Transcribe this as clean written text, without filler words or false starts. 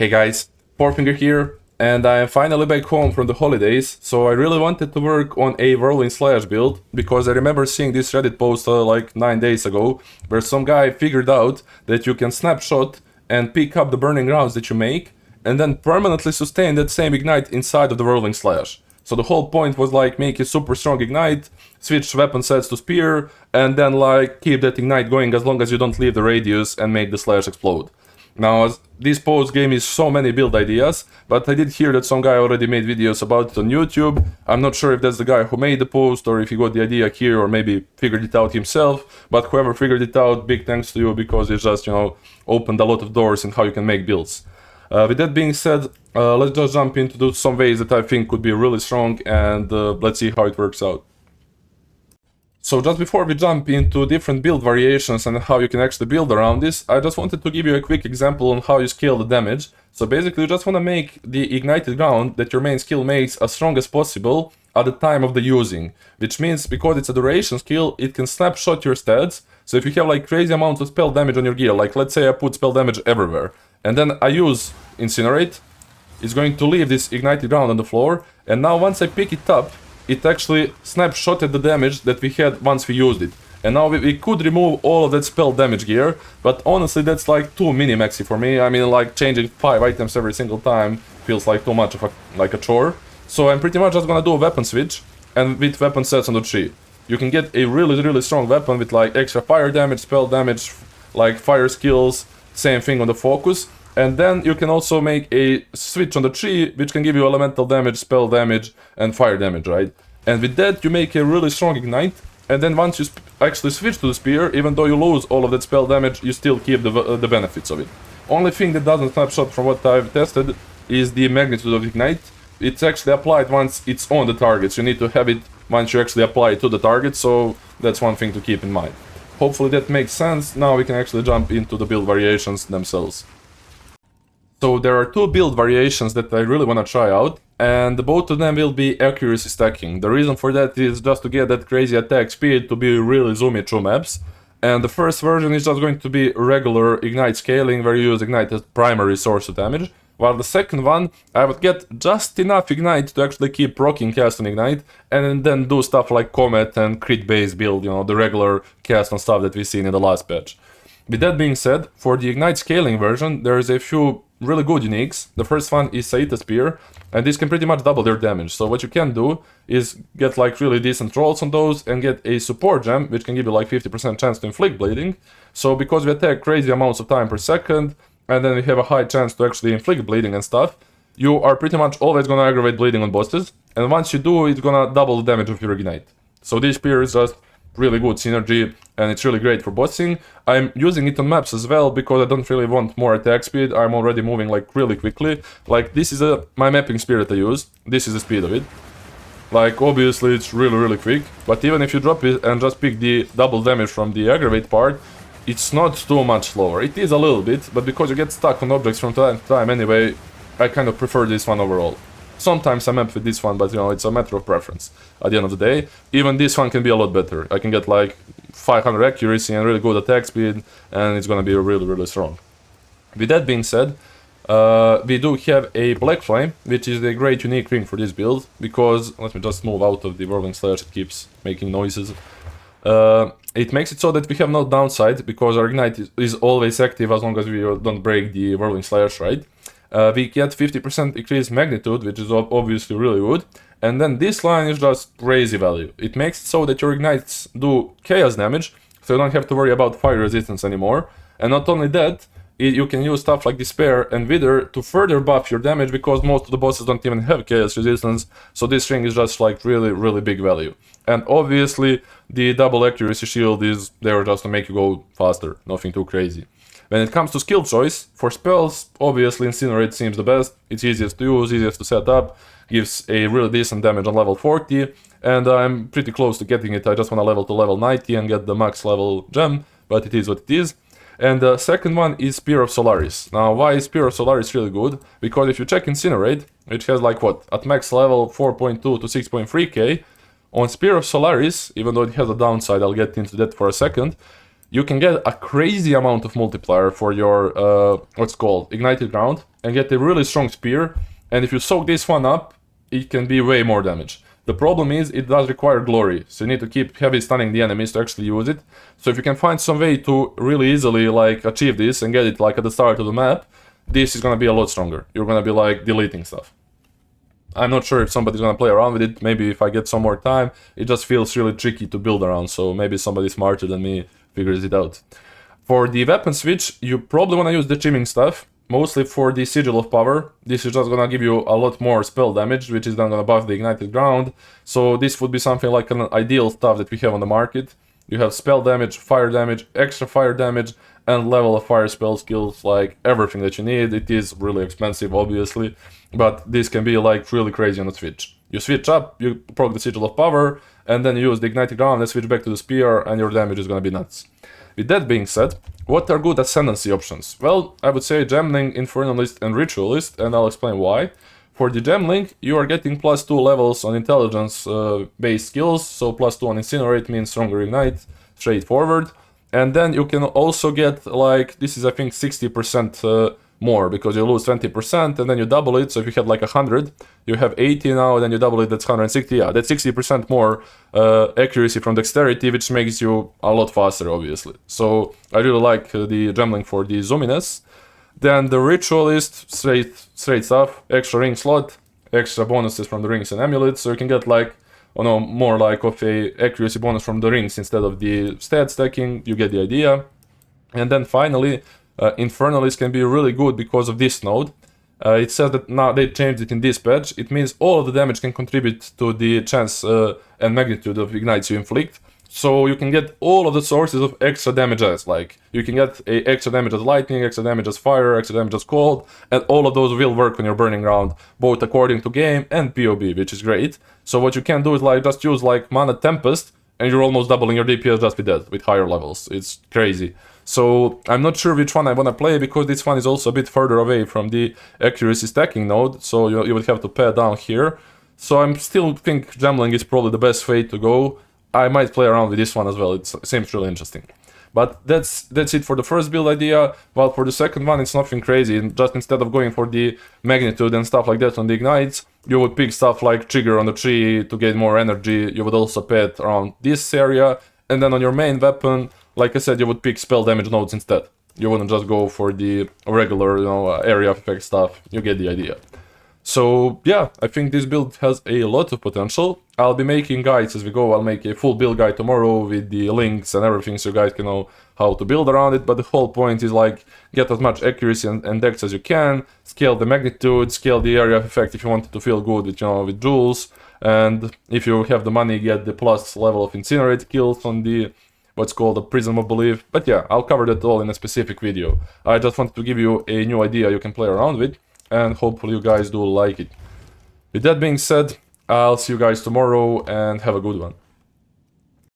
Hey guys, Fourfinger here, and I am finally back home from the holidays, so I really wanted to work on a Whirlwind Slash build, because I remember seeing this Reddit post like 9 days ago, where some guy figured out that you can snapshot and pick up the burning rounds that you make, and then permanently sustain that same ignite inside of the Whirlwind Slash. So the whole point was like make a super strong ignite, switch weapon sets to spear, and then like keep that ignite going as long as you don't leave the radius and make the slash explode. Now, this post gave me so many build ideas, but I did hear that some guy already made videos about it on YouTube. I'm not sure if that's the guy who made the post or if he got the idea here or maybe figured it out himself, but whoever figured it out, big thanks to you, because it just, opened a lot of doors in how you can make builds. With that being said, let's just jump into some ways that I think could be really strong, and let's see how it works out. So just before we jump into different build variations and how you can actually build around this, I just wanted to give you a quick example on how you scale the damage. So basically you just want to make the ignited ground that your main skill makes as strong as possible at the time of the using. Which means, because it's a duration skill, it can snapshot your stats. So if you have like crazy amounts of spell damage on your gear, like let's say I put spell damage everywhere, and then I use Incinerate, it's going to leave this ignited ground on the floor, and now once I pick it up, it actually snapshotted the damage that we had once we used it. And now we could remove all of that spell damage gear, but honestly that's like too mini-maxi for me. I mean, like changing 5 items every single time feels like too much of a chore. So I'm pretty much just gonna do a weapon switch, and with weapon sets on the tree. You can get a really strong weapon with like extra fire damage, spell damage, like fire skills, same thing on the focus. And then you can also make a switch on the tree, which can give you elemental damage, spell damage, and fire damage, right? And with that, you make a really strong ignite, and then once you actually switch to the spear, even though you lose all of that spell damage, you still keep the benefits of it. Only thing that doesn't snapshot from what I've tested is the magnitude of ignite. It's actually applied once it's on the target, so you need to have it once you actually apply it to the target, so that's one thing to keep in mind. Hopefully that makes sense. Now we can actually jump into the build variations themselves. So there are two build variations that I really want to try out, and both of them will be accuracy stacking. The reason for that is just to get that crazy attack speed to be really zoomy through maps. And the first version is just going to be regular ignite scaling, where you use ignite as primary source of damage, while the second one, I would get just enough ignite to actually keep rocking cast on ignite, and then do stuff like comet and crit based build, the regular cast on stuff that we've seen in the last patch. With that being said, for the ignite scaling version, there is a few really good uniques. The first one is Saita Spear, and this can pretty much double their damage. So what you can do is get like really decent rolls on those and get a support gem, which can give you like 50% chance to inflict bleeding. So because we attack crazy amounts of time per second, and then we have a high chance to actually inflict bleeding and stuff, you are pretty much always gonna aggravate bleeding on bosses, and once you do, it's gonna double the damage of your ignite. So this spear is just really good synergy, and it's really great for bossing. I'm using it on maps as well, because I don't really want more attack speed. I'm already moving like really quickly. Like this is my mapping speed that I use. This is the speed of it. Like obviously it's really quick, but even if you drop it and just pick the double damage from the aggravate part, it's not too much slower. It is a little bit, but because you get stuck on objects from time to time anyway, I kind of prefer this one overall. Sometimes I map with this one, but it's a matter of preference. At the end of the day, even this one can be a lot better. I can get like 500 accuracy and really good attack speed, and it's gonna be really strong. With that being said, we do have a Black Flame, which is a great unique ring for this build, because, let me just move out of the Whirlwind Slash, it keeps making noises. It makes it so that we have no downside, because our ignite is always active as long as we don't break the Whirlwind Slash, right? We get 50% increased magnitude, which is obviously really good. And then this line is just crazy value. It makes it so that your ignites do chaos damage, so you don't have to worry about fire resistance anymore. And not only that, you can use stuff like Despair and Wither to further buff your damage, because most of the bosses don't even have chaos resistance, so this ring is just like really big value. And obviously the double accuracy shield is there just to make you go faster, nothing too crazy. When it comes to skill choice, for spells, obviously Incinerate seems the best. It's easiest to use, easiest to set up, gives a really decent damage on level 40, and I'm pretty close to getting it. I just want to level to level 90 and get the max level gem, but it is what it is. And the second one is Spear of Solaris. Now, why is Spear of Solaris really good? Because if you check Incinerate, which has like what, at max level 4.2 to 6.3k, on Spear of Solaris, even though it has a downside, I'll get into that for a second, you can get a crazy amount of multiplier for your, what's called, Ignited Ground. and get a really strong spear, and if you soak this one up, it can be way more damage. The problem is it does require glory, so you need to keep heavy stunning the enemies to actually use it. So if you can find some way to really easily like achieve this and get it like at the start of the map, this is gonna be a lot stronger. You're gonna be like deleting stuff. I'm not sure if somebody's gonna play around with it. Maybe if I get some more time. It just feels really tricky to build around, so maybe somebody smarter than me figures it out. For the weapon switch, you probably wanna use the chimming stuff. Mostly for the Sigil of Power. This is just gonna give you a lot more spell damage, which is then gonna buff the Ignited Ground. So this would be something like an ideal stuff that we have on the market. You have spell damage, fire damage, extra fire damage, and level of fire spell skills, like everything that you need. It is really expensive, obviously, but this can be like really crazy on the switch. You switch up, you proc the Sigil of Power, and then you use the Ignited Ground and switch back to the Spear, and your damage is gonna be nuts. With that being said, what are good ascendancy options? Well, I would say Gemling, Infernalist, and Ritualist, and I'll explain why. For the Gemling, you are getting +2 levels on intelligence-based skills, so +2 on Incinerate means stronger Ignite, straightforward. And then you can also get, like, this is I think 60% more, because you lose 20% and then you double it, so if you had like 100, you have 80 now, then you double it, that's 160, yeah, that's 60% more accuracy from dexterity, which makes you a lot faster, obviously. So I really like the Gemling for the zoominess. Then the Ritualist, straight stuff, extra ring slot, extra bonuses from the rings and amulets, so you can get like, oh no, more like of a accuracy bonus from the rings instead of the stat stacking, you get the idea. And then finally, Infernalist can be really good because of this node. It says that now they changed it in this patch. It means all of the damage can contribute to the chance and magnitude of ignites you inflict. So you can get all of the sources of extra damage as, like, you can get a extra damage as lightning, extra damage as fire, extra damage as cold, and all of those will work on your burning ground, both according to game and PoB, which is great. So what you can do is like just use like Mana Tempest, and you're almost doubling your DPS just with that, with higher levels. It's crazy. So I'm not sure which one I want to play, because this one is also a bit further away from the accuracy stacking node, so you would have to pad down here. So I still think Gemling is probably the best way to go. I might play around with this one as well, it seems really interesting. But that's it for the first build idea. While for the second one it's nothing crazy, just instead of going for the magnitude and stuff like that on the ignites, you would pick stuff like trigger on the tree to get more energy. You would also pad around this area, and then on your main weapon, like I said, you would pick spell damage nodes instead. You wouldn't just go for the regular, area of effect stuff. You get the idea. So yeah, I think this build has a lot of potential. I'll be making guides as we go. I'll make a full build guide tomorrow with the links and everything, so you guys can know how to build around it. But the whole point is like, get as much accuracy and dex as you can, scale the magnitude, scale the area of effect if you want it to feel good with, with jewels, and if you have the money, get the plus level of incinerate kills on the what's called a Prism of Belief. But yeah, I'll cover that all in a specific video. I just wanted to give you a new idea you can play around with, and hopefully you guys do like it. With that being said, I'll see you guys tomorrow, and have a good one.